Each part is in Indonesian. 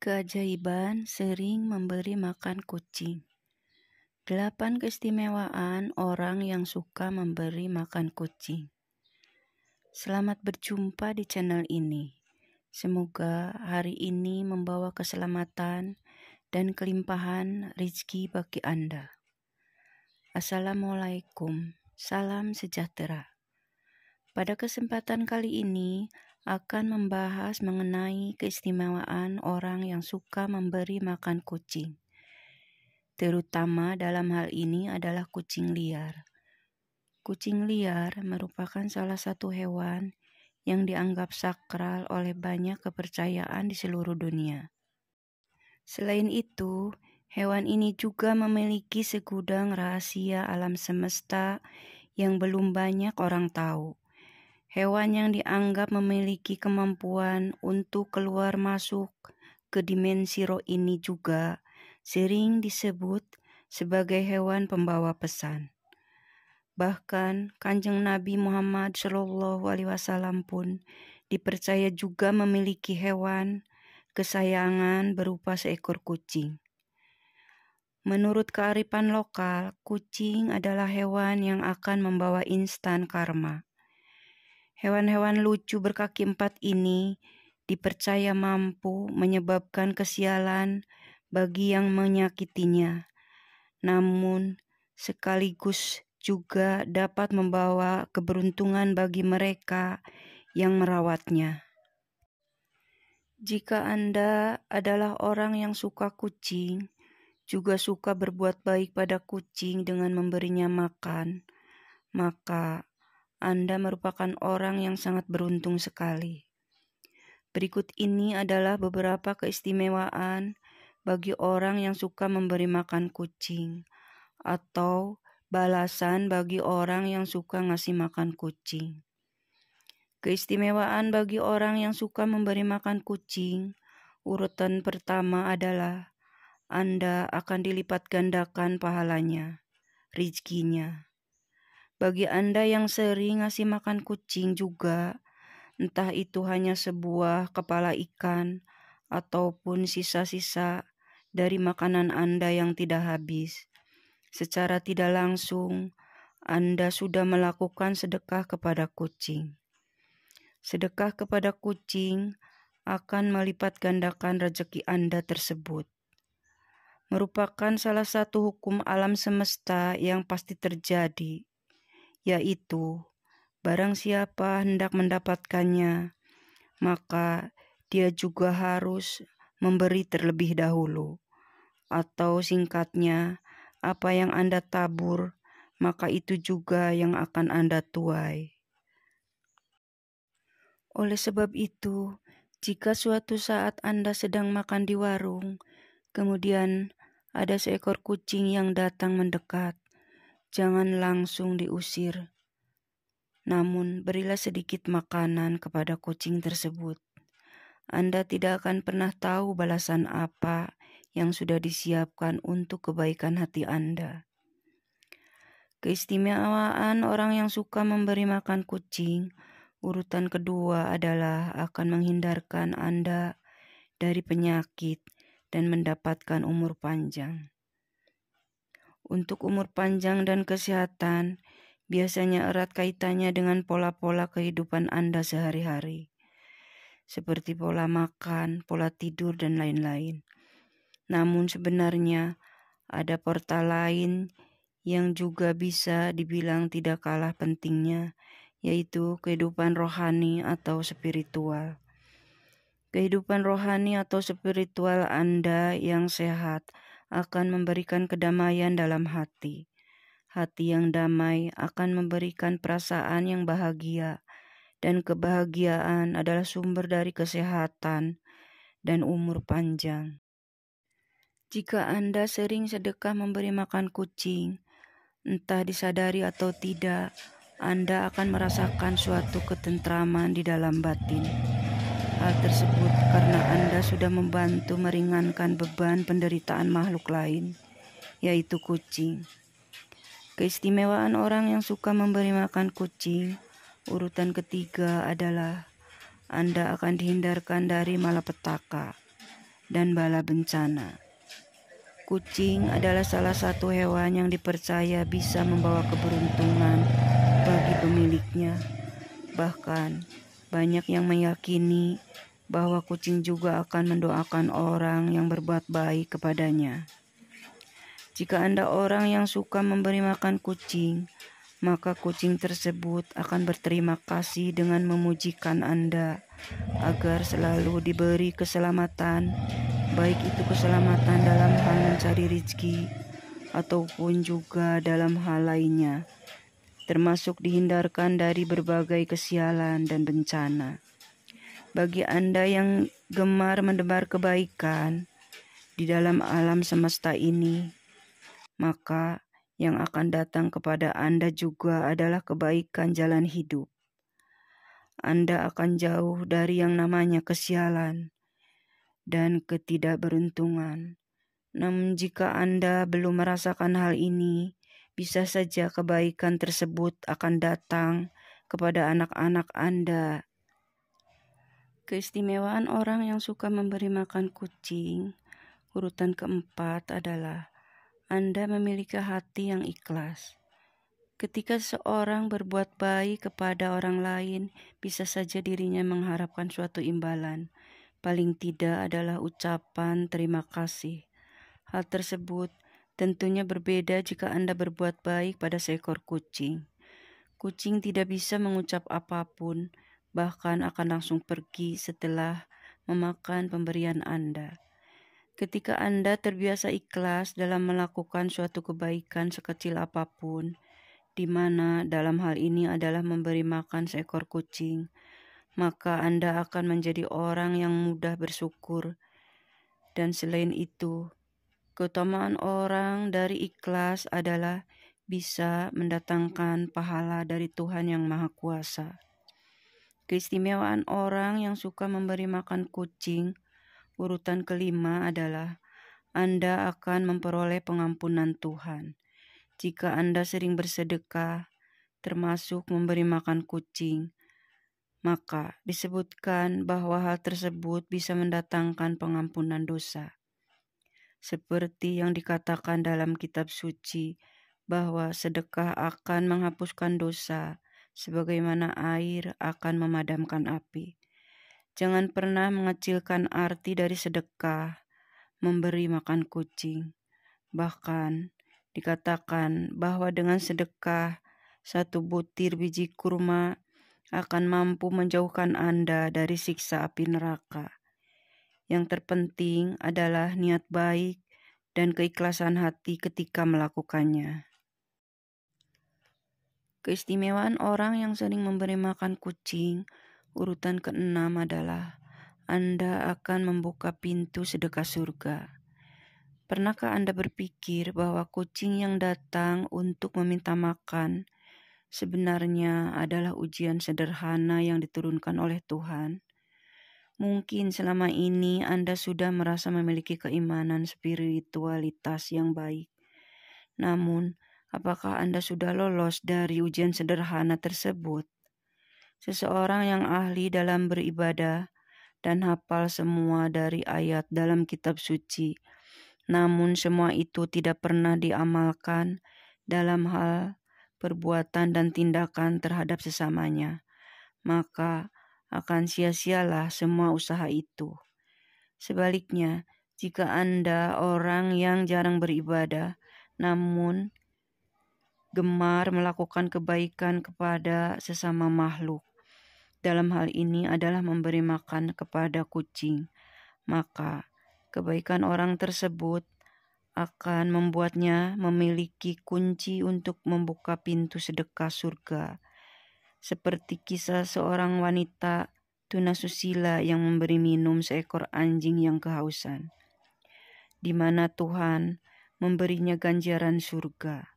Keajaiban sering memberi makan kucing. 8 keistimewaan orang yang suka memberi makan kucing. Selamat berjumpa di channel ini. Semoga hari ini membawa keselamatan dan kelimpahan rezeki bagi Anda. Assalamualaikum, salam sejahtera. Pada kesempatan kali ini akan membahas mengenai keistimewaan orang yang suka memberi makan kucing. Terutama dalam hal ini adalah kucing liar. Kucing liar merupakan salah satu hewan yang dianggap sakral oleh banyak kepercayaan di seluruh dunia. Selain itu, hewan ini juga memiliki segudang rahasia alam semesta yang belum banyak orang tahu. Hewan yang dianggap memiliki kemampuan untuk keluar masuk ke dimensi roh ini juga sering disebut sebagai hewan pembawa pesan. Bahkan Kanjeng Nabi Muhammad SAW pun dipercaya juga memiliki hewan kesayangan berupa seekor kucing. Menurut kearifan lokal, kucing adalah hewan yang akan membawa instan karma. Hewan-hewan lucu berkaki 4 ini dipercaya mampu menyebabkan kesialan bagi yang menyakitinya, namun sekaligus juga dapat membawa keberuntungan bagi mereka yang merawatnya. Jika Anda adalah orang yang suka kucing, juga suka berbuat baik pada kucing dengan memberinya makan, maka Anda merupakan orang yang sangat beruntung sekali. Berikut ini adalah beberapa keistimewaan bagi orang yang suka memberi makan kucing, atau balasan bagi orang yang suka ngasih makan kucing. Keistimewaan bagi orang yang suka memberi makan kucing, urutan pertama adalah Anda akan dilipat gandakan pahalanya, rezekinya. Bagi Anda yang sering ngasih makan kucing juga, entah itu hanya sebuah kepala ikan ataupun sisa-sisa dari makanan Anda yang tidak habis, secara tidak langsung Anda sudah melakukan sedekah kepada kucing. Sedekah kepada kucing akan melipat gandakan rezeki Anda tersebut. Merupakan salah satu hukum alam semesta yang pasti terjadi, yaitu barang siapa hendak mendapatkannya, maka dia juga harus memberi terlebih dahulu. Atau singkatnya, apa yang Anda tabur, maka itu juga yang akan Anda tuai. Oleh sebab itu, jika suatu saat Anda sedang makan di warung, kemudian ada seekor kucing yang datang mendekat, jangan langsung diusir. Namun berilah sedikit makanan kepada kucing tersebut. Anda tidak akan pernah tahu balasan apa yang sudah disiapkan untuk kebaikan hati Anda. Keistimewaan orang yang suka memberi makan kucing, urutan kedua adalah akan menghindarkan Anda dari penyakit dan mendapatkan umur panjang. Untuk umur panjang dan kesehatan, biasanya erat kaitannya dengan pola-pola kehidupan Anda sehari-hari, seperti pola makan, pola tidur, dan lain-lain. Namun sebenarnya ada portal lain yang juga bisa dibilang tidak kalah pentingnya, yaitu kehidupan rohani atau spiritual. Kehidupan rohani atau spiritual Anda yang sehat akan memberikan kedamaian dalam hati. Hati yang damai akan memberikan perasaan yang bahagia, dan kebahagiaan adalah sumber dari kesehatan dan umur panjang. Jika Anda sering sedekah memberi makan kucing, entah disadari atau tidak, Anda akan merasakan suatu ketentraman di dalam batin. Hal tersebut karena Anda sudah membantu meringankan beban penderitaan makhluk lain, yaitu kucing. Keistimewaan orang yang suka memberi makan kucing, urutan ketiga adalah Anda akan dihindarkan dari malapetaka. dan bala bencana. Kucing adalah salah satu hewan yang dipercaya bisa membawa keberuntungan bagi pemiliknya. Bahkan, banyak yang meyakini bahwa kucing juga akan mendoakan orang yang berbuat baik kepadanya. Jika Anda orang yang suka memberi makan kucing, maka kucing tersebut akan berterima kasih dengan memujikan Anda agar selalu diberi keselamatan, baik itu keselamatan dalam hal mencari rezeki ataupun juga dalam hal lainnya, termasuk dihindarkan dari berbagai kesialan dan bencana. Bagi Anda yang gemar menebar kebaikan di dalam alam semesta ini, maka yang akan datang kepada Anda juga adalah kebaikan jalan hidup. Anda akan jauh dari yang namanya kesialan dan ketidakberuntungan. Namun jika Anda belum merasakan hal ini, bisa saja kebaikan tersebut akan datang kepada anak-anak Anda. Keistimewaan orang yang suka memberi makan kucing, urutan keempat adalah Anda memiliki hati yang ikhlas. Ketika seorang berbuat baik kepada orang lain, bisa saja dirinya mengharapkan suatu imbalan. Paling tidak adalah ucapan terima kasih. Hal tersebut tentunya berbeda jika Anda berbuat baik pada seekor kucing. Kucing tidak bisa mengucap apapun, bahkan akan langsung pergi setelah memakan pemberian Anda. Ketika Anda terbiasa ikhlas dalam melakukan suatu kebaikan sekecil apapun, di mana dalam hal ini adalah memberi makan seekor kucing, maka Anda akan menjadi orang yang mudah bersyukur. Dan selain itu, keutamaan orang dari ikhlas adalah bisa mendatangkan pahala dari Tuhan yang Maha Kuasa. Keistimewaan orang yang suka memberi makan kucing, urutan kelima adalah Anda akan memperoleh pengampunan Tuhan. Jika Anda sering bersedekah, termasuk memberi makan kucing, maka disebutkan bahwa hal tersebut bisa mendatangkan pengampunan dosa. Seperti yang dikatakan dalam kitab suci, bahwa sedekah akan menghapuskan dosa, sebagaimana air akan memadamkan api. Jangan pernah mengecilkan arti dari sedekah, memberi makan kucing. Bahkan, dikatakan bahwa dengan sedekah, 1 butir biji kurma akan mampu menjauhkan Anda dari siksa api neraka. Yang terpenting adalah niat baik dan keikhlasan hati ketika melakukannya. Keistimewaan orang yang sering memberi makan kucing, urutan keenam adalah Anda akan membuka pintu sedekah surga. Pernahkah Anda berpikir bahwa kucing yang datang untuk meminta makan sebenarnya adalah ujian sederhana yang diturunkan oleh Tuhan? Mungkin selama ini Anda sudah merasa memiliki keimanan spiritualitas yang baik. Namun, apakah Anda sudah lolos dari ujian sederhana tersebut? Seseorang yang ahli dalam beribadah dan hafal semua dari ayat dalam kitab suci, namun semua itu tidak pernah diamalkan dalam hal perbuatan dan tindakan terhadap sesamanya, maka akan sia-sialah semua usaha itu. Sebaliknya, jika Anda orang yang jarang beribadah, namun gemar melakukan kebaikan kepada sesama makhluk, dalam hal ini adalah memberi makan kepada kucing, maka kebaikan orang tersebut akan membuatnya memiliki kunci untuk membuka pintu sedekah surga. Seperti kisah seorang wanita tunasusila yang memberi minum seekor anjing yang kehausan, di mana Tuhan memberinya ganjaran surga.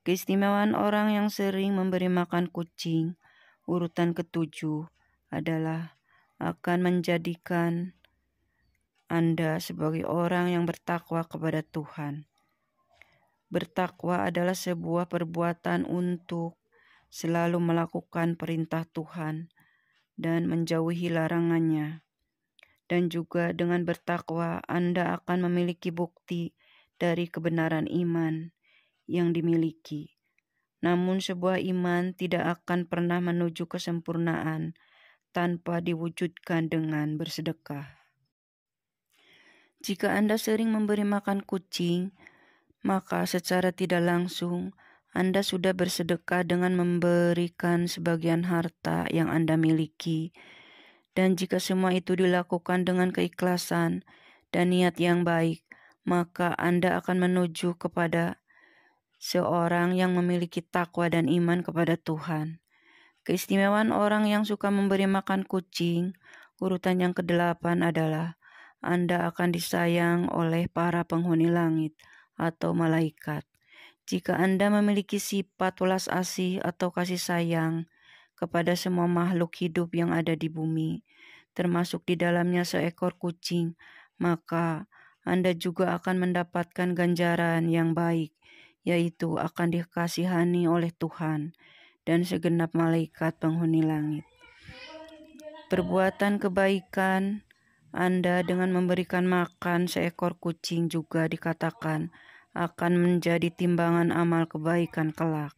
Keistimewaan orang yang sering memberi makan kucing, urutan ketujuh adalah akan menjadikan Anda sebagai orang yang bertakwa kepada Tuhan. Bertakwa adalah sebuah perbuatan untuk selalu melakukan perintah Tuhan dan menjauhi larangannya. dan juga dengan bertakwa Anda akan memiliki bukti dari kebenaran iman yang dimiliki. Namun sebuah iman tidak akan pernah menuju kesempurnaan tanpa diwujudkan dengan bersedekah. Jika Anda sering memberi makan kucing, maka secara tidak langsung Anda sudah bersedekah dengan memberikan sebagian harta yang Anda miliki. Dan jika semua itu dilakukan dengan keikhlasan dan niat yang baik, maka Anda akan menuju kepada seorang yang memiliki takwa dan iman kepada Tuhan. Keistimewaan orang yang suka memberi makan kucing, urutan yang ke-8 adalah Anda akan disayang oleh para penghuni langit atau malaikat. Jika Anda memiliki sifat welas asih atau kasih sayang kepada semua makhluk hidup yang ada di bumi, termasuk di dalamnya seekor kucing, maka Anda juga akan mendapatkan ganjaran yang baik, yaitu akan dikasihani oleh Tuhan dan segenap malaikat penghuni langit. Perbuatan kebaikan Anda dengan memberikan makan seekor kucing juga dikatakan akan menjadi timbangan amal kebaikan kelak.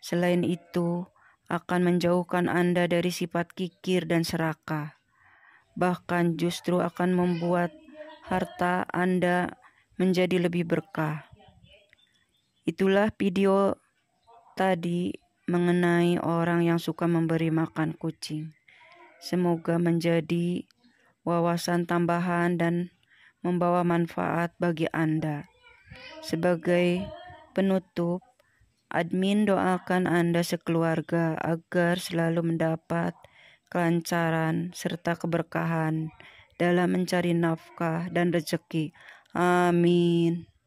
Selain itu, akan menjauhkan Anda dari sifat kikir dan serakah. Bahkan justru akan membuat harta Anda menjadi lebih berkah. Itulah video tadi mengenai orang yang suka memberi makan kucing. Semoga menjadi wawasan tambahan dan membawa manfaat bagi Anda. Sebagai penutup, admin doakan Anda sekeluarga agar selalu mendapat kelancaran serta keberkahan dalam mencari nafkah dan rezeki. Amin.